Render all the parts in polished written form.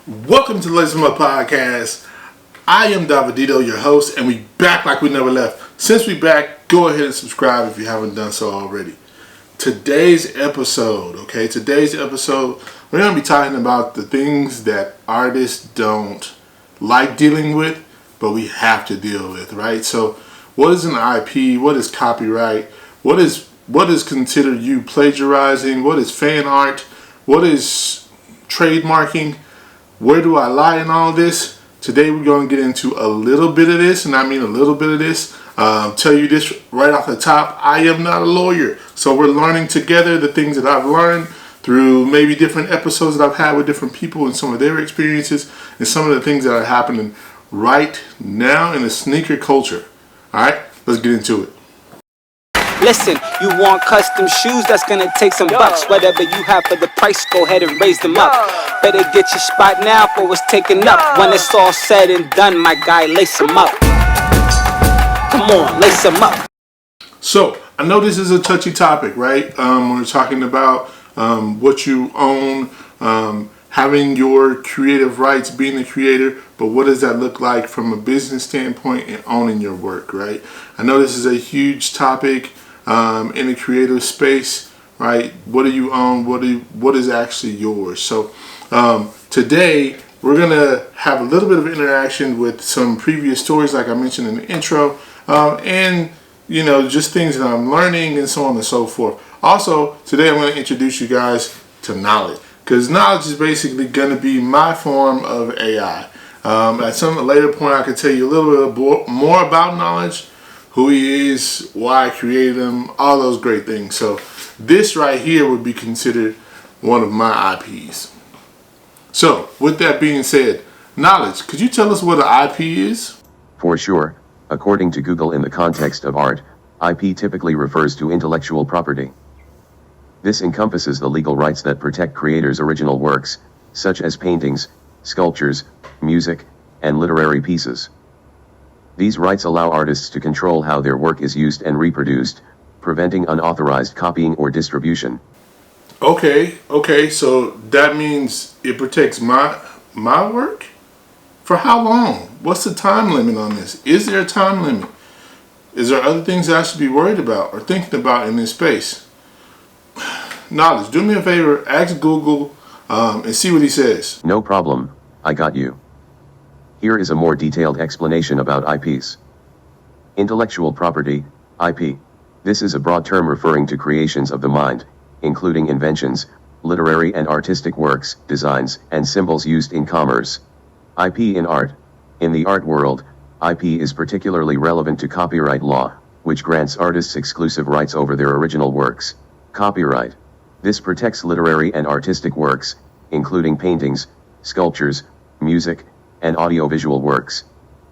Welcome to the Lazy Mud Podcast. I am Davidito, your host, and we back like we never left. Since we back, go ahead and subscribe if you haven't done so already. Today's episode, we're going to be talking about the things that artists don't like dealing with, but we have to deal with, right? So, what is an IP? What is copyright? What is considered you plagiarizing? What is fan art? What is trademarking? Where do I lie in all this? Today we're going to get into a little bit of this, and I mean a little bit of this. Tell you this right off the top, I am not a lawyer. So we're learning together the things that I've learned through maybe different episodes that I've had with different people and some of their experiences and some of the things that are happening right now in the sneaker culture. All right, let's get into it. Listen, you want custom shoes, that's gonna take some bucks. Whatever you have for the price, go ahead and raise them up. Better get your spot now for it's taken up. When it's all said and done, my guy, lace them up. Come on, lace them up. So, I know this is a touchy topic, right? We're talking about what you own, having your creative rights, being a creator, but what does that look like from a business standpoint and owning your work, right? I know this is a huge topic in the creative space, right? What do you own? What is actually yours? So today we're gonna have a little bit of interaction with some previous stories, like I mentioned in the intro, and just things that I'm learning and so on and so forth. Also, today I'm going to introduce you guys to knowledge, because knowledge is basically going to be my form of AI. At some later point, I can tell you a little bit more about knowledge, who he is, why I created him, all those great things. So this right here would be considered one of my IPs. So with that being said, knowledge, could you tell us what an IP is? For sure. According to Google, in the context of art, IP typically refers to intellectual property. This encompasses the legal rights that protect creators' original works, such as paintings, sculptures, music, and literary pieces. These rights allow artists to control how their work is used and reproduced, preventing unauthorized copying or distribution. Okay, so that means it protects my work? For how long? What's the time limit on this? Is there a time limit? Is there other things that I should be worried about or thinking about in this space? Knowledge, do me a favor, ask Google and see what he says. No problem, I got you. Here is a more detailed explanation about IPs. Intellectual property, IP. This is a broad term referring to creations of the mind, including inventions, literary and artistic works, designs, and symbols used in commerce. IP in art. In the art world, IP is particularly relevant to copyright law, which grants artists exclusive rights over their original works. Copyright. This protects literary and artistic works, including paintings, sculptures, music, and audiovisual works.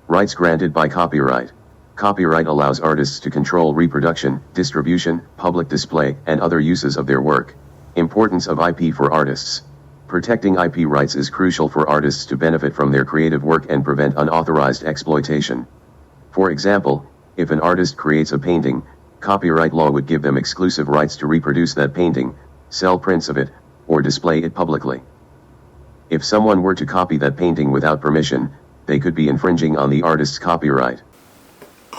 Rights granted by copyright. Copyright allows artists to control reproduction, distribution, public display, and other uses of their work. Importance of IP for artists. Protecting IP rights is crucial for artists to benefit from their creative work and prevent unauthorized exploitation. For example, if an artist creates a painting, copyright law would give them exclusive rights to reproduce that painting, sell prints of it, or display it publicly. If someone were to copy that painting without permission, they could be infringing on the artist's copyright.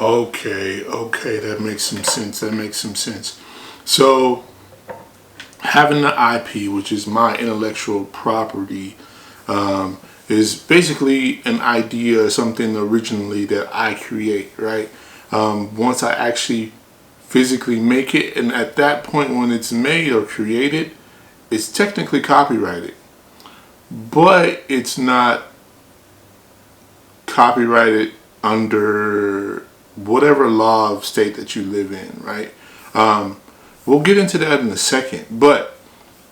Okay, that makes some sense. So, having the IP, which is my intellectual property, is basically an idea or something originally that I create, right? Once I actually physically make it, and at that point when it's made or created, it's technically copyrighted. But it's not copyrighted under whatever law of state that you live in, right? We'll get into that in a second. But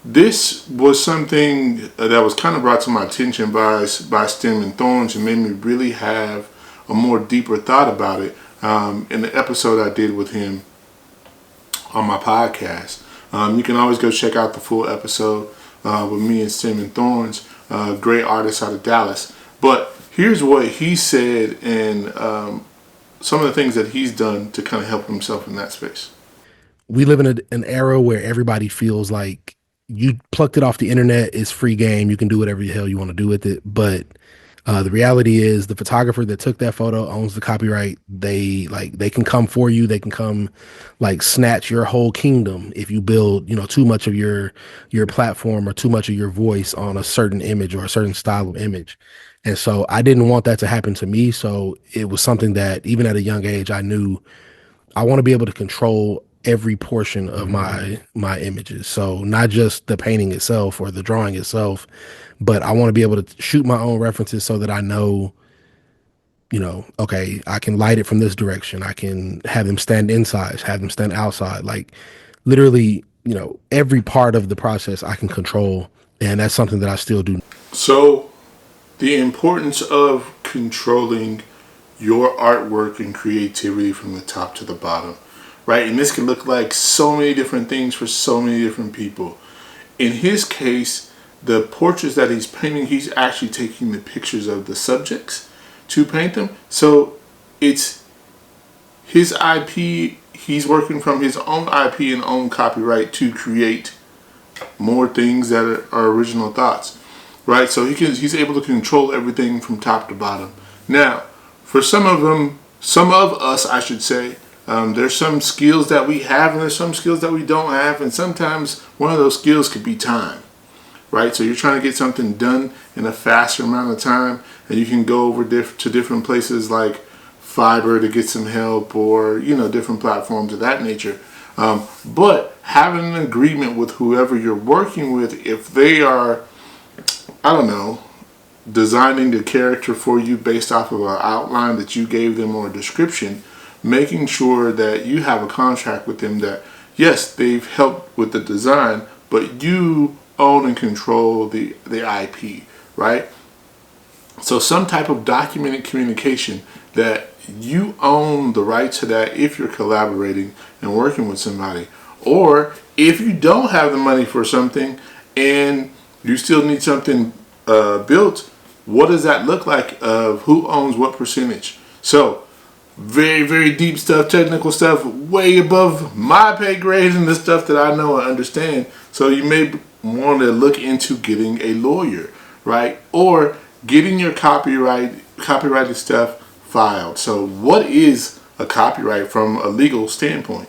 this was something that was kind of brought to my attention by Stem and Thorns and made me really have a more deeper thought about it in the episode I did with him on my podcast. You can always go check out the full episode with me and Stem and Thorns, great artist out of Dallas. But here's what he said and some of the things that he's done to kind of help himself in that space. We live in an era where everybody feels like you plucked it off the internet. It's free game. You can do whatever the hell you want to do with it. But the reality is the photographer that took that photo owns the copyright. They can come for you. They can come like snatch your whole kingdom if you build, too much of your platform or too much of your voice on a certain image or a certain style of image. And so I didn't want that to happen to me. So it was something that even at a young age, I knew I want to be able to control every portion of my images. So not just the painting itself or the drawing itself, but I want to be able to shoot my own references so that I know, okay, I can light it from this direction. I can have them stand inside, have them stand outside. Like literally, every part of the process I can control. And that's something that I still do. So the importance of controlling your artwork and creativity from the top to the bottom, right? And this can look like so many different things for so many different people. In his case, the portraits that he's painting, he's actually taking the pictures of the subjects to paint them. So it's his IP, he's working from his own IP and own copyright to create more things that are original thoughts, right? So he's able to control everything from top to bottom. Now, for some of us, I should say, there's some skills that we have and there's some skills that we don't have. And sometimes one of those skills could be time, right? So you're trying to get something done in a faster amount of time, and you can go over to different places like Fiverr to get some help, or, different platforms of that nature. But having an agreement with whoever you're working with, if they are, I don't know, designing the character for you based off of an outline that you gave them or a description, making sure that you have a contract with them that, yes, they've helped with the design, but you own and control the IP, right? So some type of documented communication that you own the right to that if you're collaborating and working with somebody. Or if you don't have the money for something and you still need something built, what does that look like of who owns what percentage? So very, very deep stuff, technical stuff, way above my pay grade and the stuff that I know and understand. So you may want to look into getting a lawyer, right? Or getting your copyrighted stuff filed. So what is a copyright from a legal standpoint?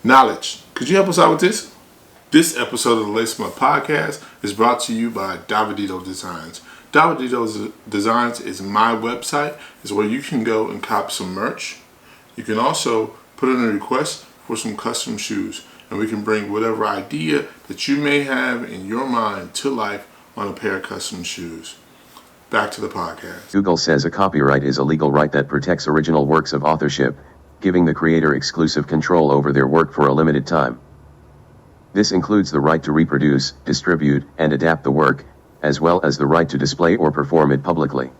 Knowledge. Could you help us out with this? This episode of the Lace Up Podcast is brought to you by Davidito Designs. Davidito Designs is my website. It's where you can go and cop some merch. You can also put in a request for some custom shoes, and we can bring whatever idea that you may have in your mind to life on a pair of custom shoes. Back to the podcast. Google says a copyright is a legal right that protects original works of authorship, giving the creator exclusive control over their work for a limited time. This includes the right to reproduce, distribute, and adapt the work, as well as the right to display or perform it publicly.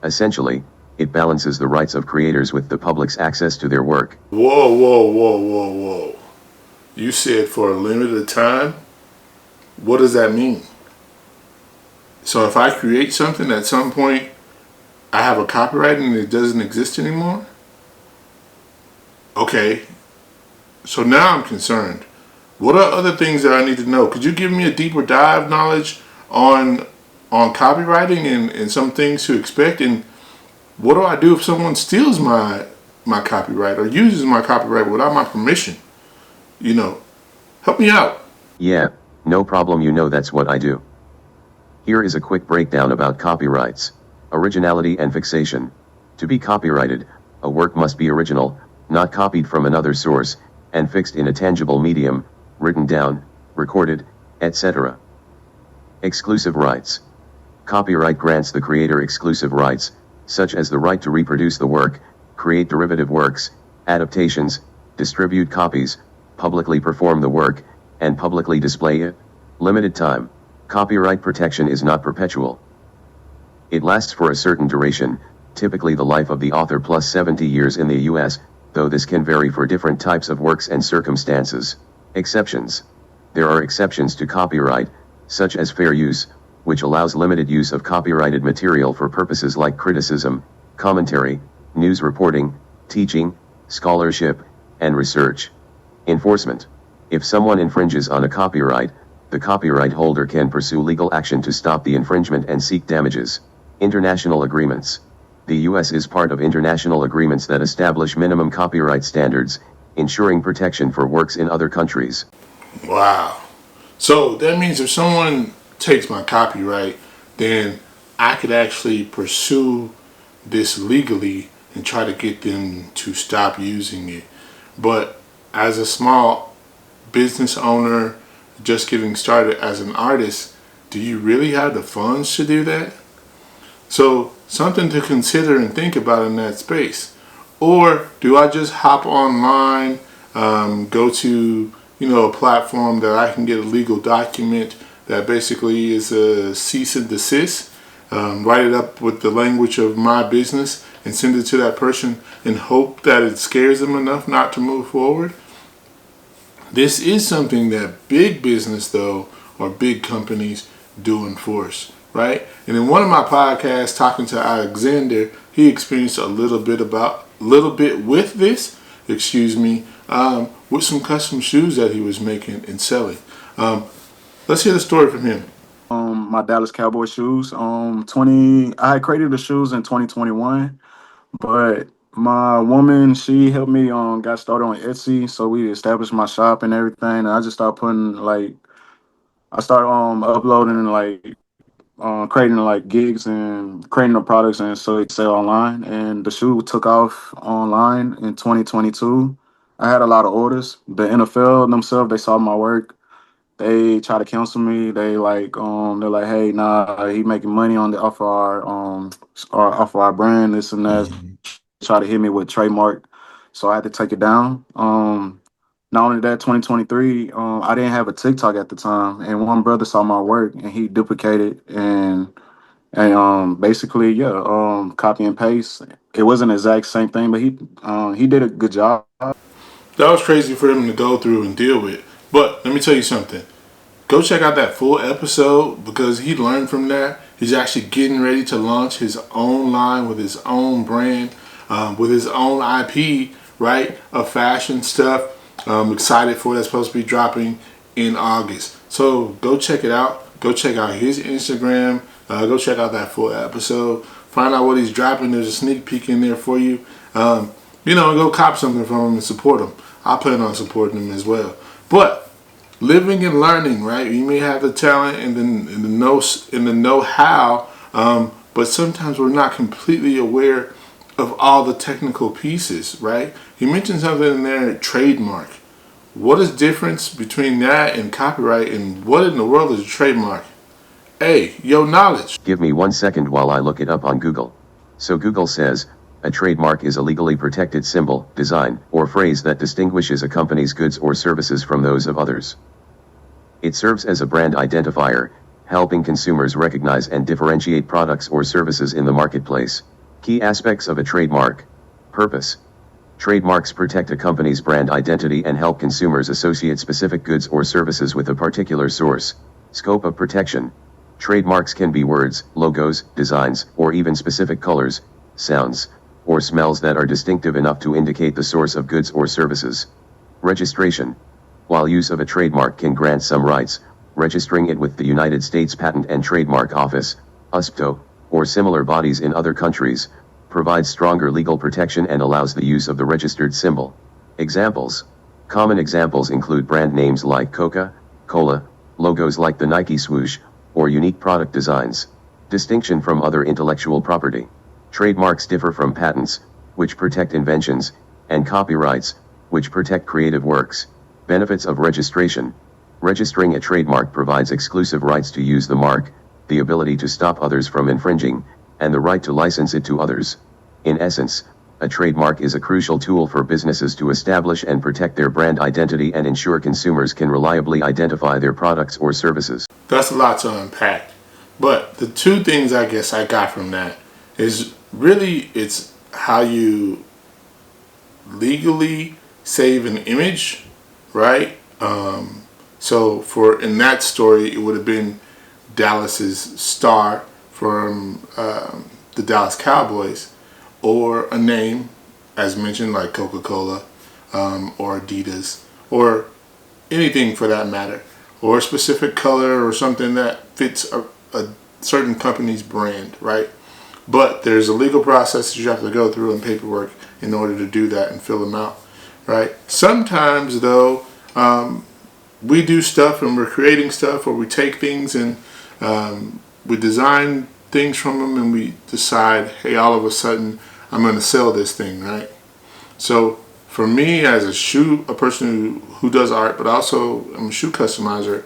Essentially, it balances the rights of creators with the public's access to their work. Whoa. You said for a limited time? What does that mean? So if I create something, at some point I have a copyright and it doesn't exist anymore? Okay, so now I'm concerned. What are other things that I need to know? Could you give me a deeper dive knowledge on copywriting and some things to expect? And what do I do if someone steals my copyright or uses my copyright without my permission? Help me out. Yeah, no problem, that's what I do. Here is a quick breakdown about copyrights. Originality and fixation. To be copyrighted, a work must be original, not copied from another source, and fixed in a tangible medium, written down, recorded, etc. Exclusive rights. Copyright grants the creator exclusive rights, such as the right to reproduce the work, create derivative works, adaptations, distribute copies, publicly perform the work, and publicly display it. Limited time. Copyright protection is not perpetual. It lasts for a certain duration, typically the life of the author plus 70 years in the US, though this can vary for different types of works and circumstances. Exceptions. There are exceptions to copyright, such as fair use, which allows limited use of copyrighted material for purposes like criticism, commentary, news reporting, teaching, scholarship, and research. Enforcement. If someone infringes on a copyright, the copyright holder can pursue legal action to stop the infringement and seek damages. International agreements. The U.S. is part of international agreements that establish minimum copyright standards, ensuring protection for works in other countries. Wow. So that means if someone takes my copyright, then I could actually pursue this legally and try to get them to stop using it. But as a small business owner, just getting started as an artist, do you really have the funds to do that? So something to consider and think about in that space. Or do I just hop online, go to a platform that I can get a legal document that basically is a cease and desist, write it up with the language of my business and send it to that person and hope that it scares them enough not to move forward? This is something that big business, though, or big companies do enforce, right? And in one of my podcasts, talking to Alexander, he experienced a little bit with this, with some custom shoes that he was making and selling. Let's hear the story from him. My Dallas Cowboy shoes. I had created the shoes in 2021, but my woman, she helped me got started on Etsy, so we established my shop and everything. And I just started I started uploading creating gigs and creating the products and so it sell online. And the shoe took off online in 2022. I had a lot of orders. The NFL themselves, they saw my work. They try to cancel me. They're like, hey, nah, he making money on the off of our brand, this and that. Mhm. Try to hit me with Trademark, so I had to take it down. Not only that, 2023, I didn't have a TikTok at the time, and one brother saw my work and he duplicated and basically, yeah, copy and paste. It wasn't the exact same thing, but he did a good job. That was crazy for him to go through and deal with. But let me tell you something. Go check out that full episode because he learned from that. He's actually getting ready to launch his own line with his own brand, with his own IP, right, of fashion stuff. I'm excited for it. That's supposed to be dropping in August. So go check it out. Go check out his Instagram. Go check out that full episode. Find out what he's dropping. There's a sneak peek in there for you. And go cop something from him and support him. I plan on supporting him as well. But living and learning, right? You may have the talent and the know-how, but sometimes we're not completely aware of all the technical pieces, right? You mentioned something in there, trademark. What is the difference between that and copyright, and what in the world is a trademark? Hey, yo, knowledge. Give me 1 second while I look it up on Google. So Google says, a trademark is a legally protected symbol, design, or phrase that distinguishes a company's goods or services from those of others. It serves as a brand identifier, helping consumers recognize and differentiate products or services in the marketplace. Key aspects of a trademark. Purpose. Trademarks protect a company's brand identity and help consumers associate specific goods or services with a particular source. Scope of protection. Trademarks can be words, logos, designs, or even specific colors, sounds, or smells that are distinctive enough to indicate the source of goods or services. Registration. While use of a trademark can grant some rights, registering it with the United States Patent and Trademark Office, USPTO, or similar bodies in other countries, provides stronger legal protection and allows the use of the registered symbol. Examples. Common examples include brand names like Coca-Cola, logos like the Nike swoosh, or unique product designs. Distinction from other intellectual property. Trademarks differ from patents, which protect inventions, and copyrights, which protect creative works. Benefits of registration. Registering a trademark provides exclusive rights to use the mark, the ability to stop others from infringing, and the right to license it to others. In essence, a trademark is a crucial tool for businesses to establish and protect their brand identity and ensure consumers can reliably identify their products or services. That's a lot to unpack. But the two things I guess I got from that is really it's how you legally save an image, right? So in that story, it would have been Dallas's star from the Dallas Cowboys, or a name, as mentioned, like Coca-Cola, or Adidas, or anything for that matter, or a specific color or something that fits a certain company's brand, right? But there's a legal process that you have to go through and paperwork in order to do that and fill them out, right? Sometimes though, we do stuff and we're creating stuff, or we take things and we design things from them, and we decide, hey, all of a sudden I'm going to sell this thing, right? So for me, as a person who does art, but also I'm a shoe customizer,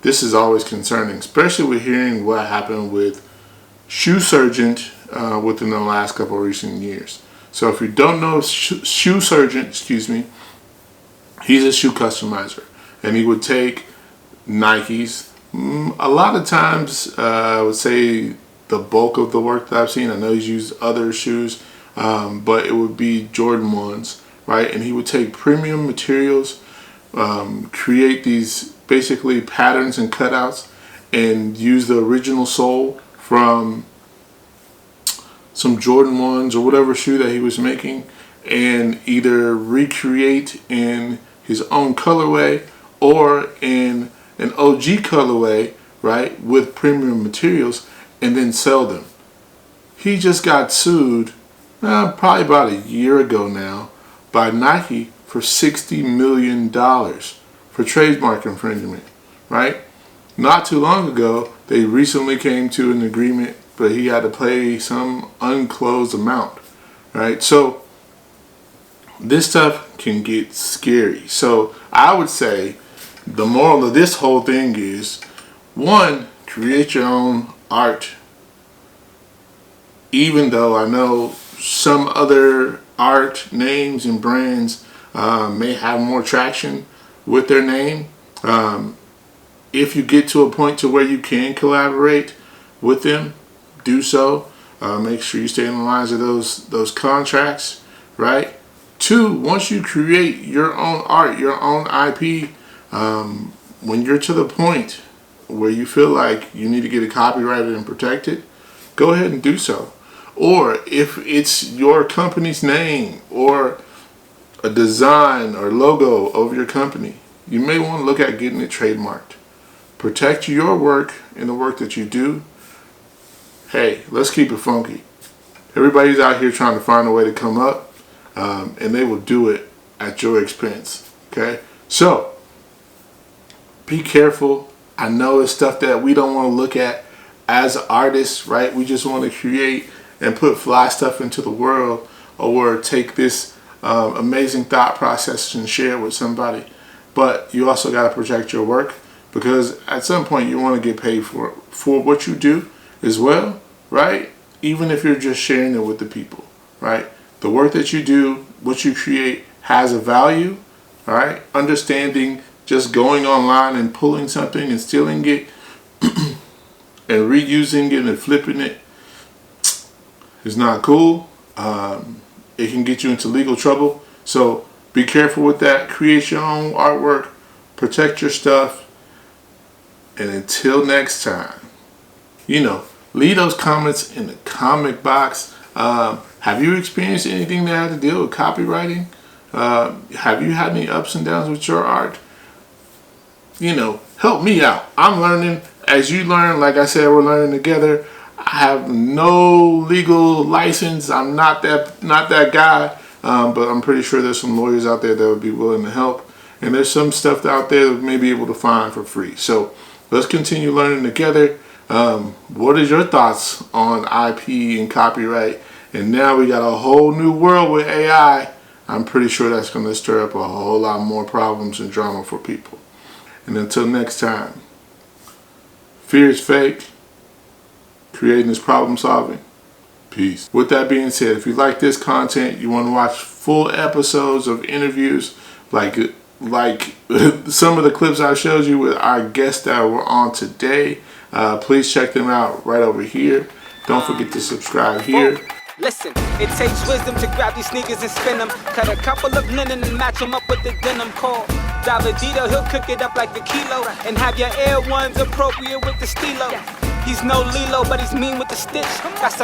this is always concerning, especially with hearing what happened with Shoe Surgent within the last couple of recent years. So if you don't know Shoe Surgent, he's a shoe customizer, and he would take Nikes. A lot of times, I would say the bulk of the work that I've seen, I know he's used other shoes, but it would be Jordan 1s, right? And he would take premium materials, create these basically patterns and cutouts, and use the original sole from some Jordan 1s or whatever shoe that he was making, and either recreate in his own colorway or in an OG colorway, right, with premium materials, and then sell them. He just got sued probably about a year ago now by Nike for $60 million for trademark infringement, right? Not too long ago, they recently came to an agreement, but he had to pay some unclosed amount, right? So this stuff can get scary. So I would say the moral of this whole thing is, one, create your own art. Even though I know some other art names and brands may have more traction with their name, if you get to a point to where you can collaborate with them, do so. Make sure you stay in the lines of those contracts, right? Two, once you create your own art, your own IP, when you're to the point where you feel like you need to get it copyrighted and protected, go ahead and do so. Or if it's your company's name or a design or logo of your company, you may want to look at getting it trademarked. Protect your work and the work that you do. Hey, let's keep it funky. Everybody's out here trying to find a way to come up, and they will do it at your expense. Okay? So, be careful. I know it's stuff that we don't want to look at as artists, right? We just want to create and put fly stuff into the world, or take this amazing thought process and share it with somebody. But you also got to protect your work, because at some point you want to get paid for what you do as well, right? Even if you're just sharing it with the people, right? The work that you do, what you create, has a value, all right? Understanding just going online and pulling something and stealing it and reusing it and flipping it is not cool. It can get you into legal trouble. So be careful with that. Create your own artwork. Protect your stuff. And until next time, leave those comments in the comment box. Have you experienced anything that had to deal with copywriting? Have you had any ups and downs with your art? Help me out. I'm learning. As you learn, like I said, we're learning together. I have no legal license. I'm not that guy, but I'm pretty sure there's some lawyers out there that would be willing to help. And there's some stuff out there that we may be able to find for free. So let's continue learning together. What is your thoughts on IP and copyright? And now we got a whole new world with AI. I'm pretty sure that's going to stir up a whole lot more problems and drama for people. And until next time, fear is fake. Creating is problem solving. Peace. With that being said, if you like this content, you want to watch full episodes of interviews like some of the clips I showed you with our guests that were on today, please check them out right over here. Don't forget to subscribe here. Listen, it takes wisdom to grab these sneakers and spin them. Cut a couple of linen and match them up with the denim core. Davidito, he'll cook it up like a kilo. And have your Air Ones appropriate with the stilo. He's no Lilo, but he's mean with the stitch. Got some